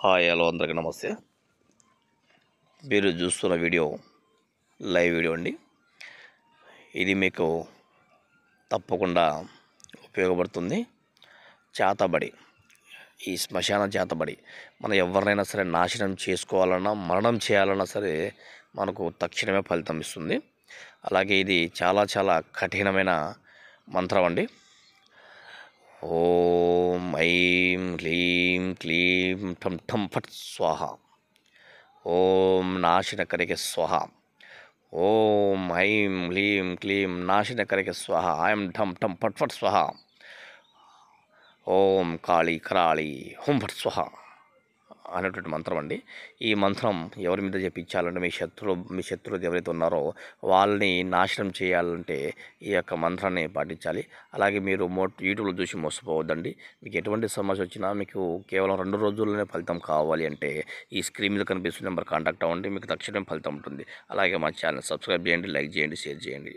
Hi hello అందరికీ నమస్తే. మీరు చూస్తున్న వీడియో లైవ్ వీడియో అండి. ఇది మీకు తప్పకుండా ఉపయోగపడుతుంది. చేతబడి, ఈ శ్మశాన చేతబడి మనం ఎవరినైనా సరే నాశనం చేసుకోవాలన్నా, మరణం చేయాలన్నా సరే మనకు తక్షణమే ఫలితం ఇస్తుంది. అలాగే ఇది చాలా చాలా కఠినమైన మంత్రం అండి. ఓం ఐం హ్లీం క్లీం ఠం ఠం ఫట్ స్వాహ. ఓం నాశనకరికి స్వహ. ఓం ఐం హ్లీం క్లీం నాశనకరికి స్వహ. ఐం ఠం ఠం ఫట్ ఫట్ స్వహ. ఓం కాళీ కరాళీ హుం ఫట్ స్వహ అనేటువంటి మంత్రం అండి. ఈ మంత్రం ఎవరి మీద చెప్పించాలంటే మీ శత్రువులు ఎవరైతే ఉన్నారో వాళ్ళని నాశనం చేయాలంటే ఈ యొక్క మంత్రాన్ని పాటించాలి. అలాగే మీరు యూట్యూబ్లో చూసి మోసపోవద్దండి. మీకు ఎటువంటి సమస్య వచ్చినా మీకు కేవలం 2 రోజుల్లోనే ఫలితం కావాలి అంటే ఈ స్క్రీన్ మీద కనిపిస్తున్న నెంబర్ కాంటాక్ట్ అవ్వండి. మీకు తక్షణమే ఫలితం ఉంటుంది. అలాగే మా ఛానల్ సబ్స్క్రైబ్ చేయండి, లైక్ చేయండి, షేర్ చేయండి.